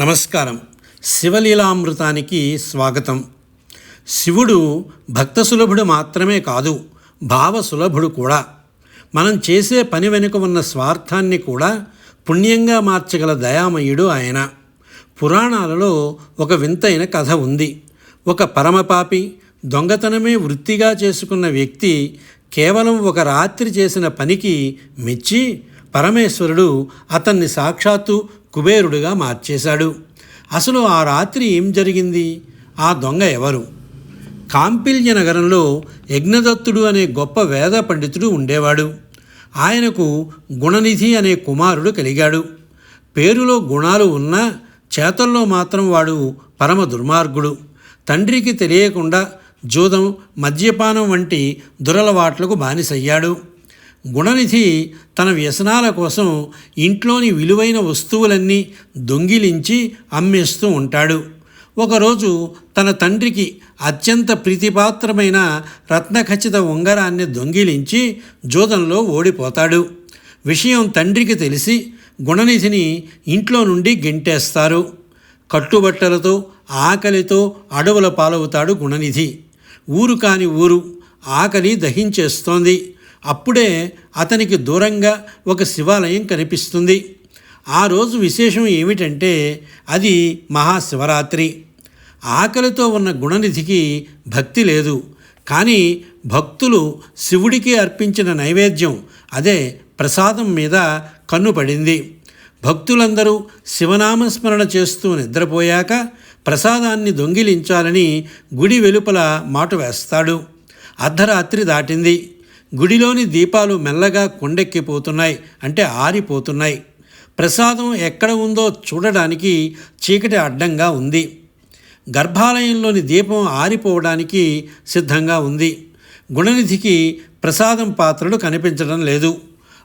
నమస్కారం. శివలీలామృతానికి స్వాగతం. శివుడు భక్త సులభుడు మాత్రమే కాదు, భావసులభుడు కూడా. మనం చేసే పని వెనుక ఉన్న స్వార్థాన్ని కూడా పుణ్యంగా మార్చగల దయామయుడు ఆయన. పురాణాలలో ఒక వింతైన కథ ఉంది. ఒక పరమపాపి, దొంగతనమే వృత్తిగా చేసుకున్న వ్యక్తి కేవలం ఒక రాత్రి చేసిన పనికి మెచ్చి పరమేశ్వరుడు అతన్ని సాక్షాత్తు కుబేరుడిగా మార్చేశాడు. అసలు ఆ రాత్రి ఏం జరిగింది? ఆ దొంగ ఎవరు? కాంపిల్య నగరంలో యజ్ఞదత్తుడు అనే గొప్ప వేద పండితుడు ఉండేవాడు. ఆయనకు గుణనిధి అనే కుమారుడు కలిగాడు. పేరులో గుణాలు ఉన్నా చేతల్లో మాత్రం వాడు పరమ దుర్మార్గుడు. తండ్రికి తెలియకుండా జూదం, మద్యపానం వంటి దురలవాట్లకు బానిసయ్యాడు. గుణనిధి తన వ్యసనాల కోసం ఇంట్లోని విలువైన వస్తువులన్నీ దొంగిలించి అమ్మేస్తూ ఉంటాడు. ఒకరోజు తన తండ్రికి అత్యంత ప్రీతిపాత్రమైన రత్నఖచిత ఉంగరాన్ని దొంగిలించి జూదంలో ఓడిపోతాడు. విషయం తండ్రికి తెలిసి గుణనిధిని ఇంట్లో నుండి గెంటేస్తారు. కట్టుబట్టలతో ఆకలితో అడవుల పాలవుతాడు గుణనిధి. ఊరు కాని ఊరు, ఆకలి దహించేస్తోంది. అప్పుడే అతనికి దూరంగా ఒక శివాలయం కనిపిస్తుంది. ఆ రోజు విశేషం ఏమిటంటే అది మహాశివరాత్రి. ఆకలితో ఉన్న గుణనిధికి భక్తి లేదు. కానీ భక్తులు శివుడికి అర్పించిన నైవేద్యం, అదే ప్రసాదం మీద కన్ను పడింది. భక్తులందరూ శివనామస్మరణ చేస్తూ నిద్రపోయాక ప్రసాదాన్ని దొంగిలించాలని గుడి వెలుపల మాటు వేస్తాడు. అర్ధరాత్రి దాటింది. గుడిలోని దీపాలు మెల్లగా కొండెక్కిపోతున్నాయి, అంటే ఆరిపోతున్నాయి. ప్రసాదం ఎక్కడ ఉందో చూడడానికి చీకటి అడ్డంగా ఉంది. గర్భాలయంలోని దీపం ఆరిపోవడానికి సిద్ధంగా ఉంది. గుణనిధికి ప్రసాదం పాత్రలు కనిపించడం లేదు.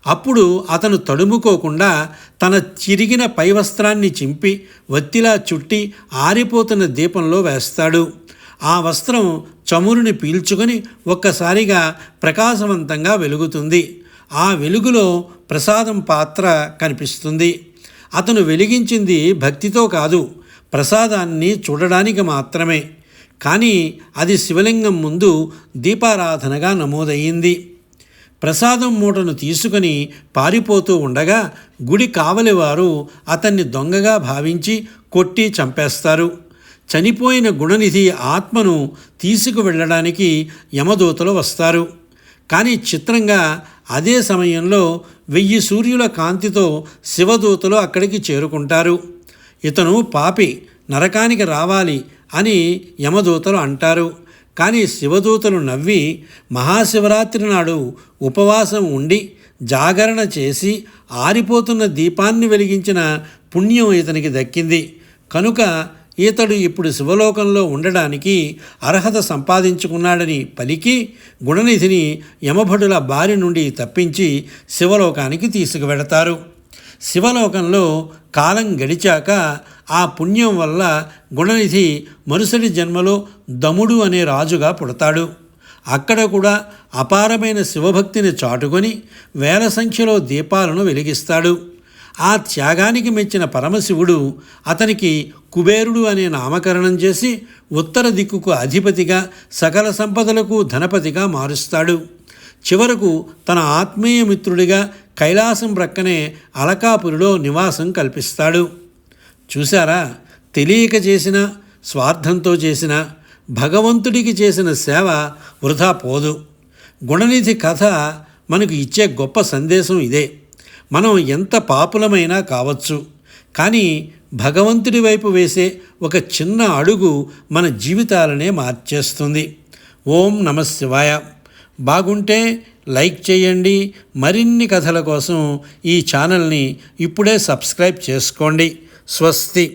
అప్పుడు అతను తడుముకోకుండా తన చిరిగిన పై వస్త్రాన్ని చింపి వత్తిలా చుట్టి ఆరిపోతున్న దీపంలో వేస్తాడు. ఆ వస్త్రం చమురుని పీల్చుకొని ఒక్కసారిగా ప్రకాశవంతంగా వెలుగుతుంది. ఆ వెలుగులో ప్రసాదం పాత్ర కనిపిస్తుంది. అతను వెలిగించింది భక్తితో కాదు, ప్రసాదాన్ని చూడడానికి మాత్రమే. కానీ అది శివలింగం ముందు దీపారాధనగా నమోదయ్యింది. ప్రసాదం మూటను తీసుకుని పారిపోతూ ఉండగా గుడి కావలివారు అతన్ని దొంగగా భావించి కొట్టి చంపేస్తారు. చనిపోయిన గుణనిధి ఆత్మను తీసుకువెళ్ళడానికి యమదూతలు వస్తారు. కానీ చిత్రంగా అదే సమయంలో 1000 సూర్యుల కాంతితో శివదూతలు అక్కడికి చేరుకుంటారు. ఇతను పాపి, నరకానికి రావాలి అని యమదూతలు అంటారు. కానీ శివదూతలు నవ్వి మహాశివరాత్రి నాడు ఉపవాసం ఉండి జాగరణ చేసి ఆరిపోతున్న దీపాన్ని వెలిగించిన పుణ్యం ఇతనికి దక్కింది కనుక ఇతడు ఇప్పుడు శివలోకంలో ఉండడానికి అర్హత సంపాదించుకున్నాడని పలికి గుణనిధిని యమభటుల బారి నుండి తప్పించి శివలోకానికి తీసుకువెడతారు. శివలోకంలో కాలం గడిచాక ఆ పుణ్యం వల్ల గుణనిధి మరుసటి జన్మలో దముడు అనే రాజుగా పుడతాడు. అక్కడ కూడా అపారమైన శివభక్తిని చాటుకొని వేల సంఖ్యలో దీపాలను వెలిగిస్తాడు. ఆ త్యాగానికి మెచ్చిన పరమశివుడు అతనికి కుబేరుడు అనే నామకరణం చేసి ఉత్తర దిక్కుకు అధిపతిగా, సకల సంపదలకు ధనపతిగా మారుస్తాడు. చివరకు తన ఆత్మీయ మిత్రుడిగా కైలాసం ప్రక్కనే అలకాపురిలో నివాసం కల్పిస్తాడు. చూశారా, తెలియక చేసిన, స్వార్థంతో చేసిన, భగవంతుడికి చేసిన సేవ వృధా పోదు. గుణనిధి కథ మనకు ఇచ్చే గొప్ప సందేశం ఇదే. మనం ఎంత పాపులమైనా కావచ్చు, కానీ భగవంతుడి వైపు వేసే ఒక చిన్న అడుగు మన జీవితాలనే మార్చేస్తుంది. ఓం నమః శివాయ. బాగుంటే లైక్ చేయండి. మరిన్ని కథల కోసం ఈ ఛానల్ని ఇప్పుడే సబ్స్క్రైబ్ చేసుకోండి. స్వస్తి.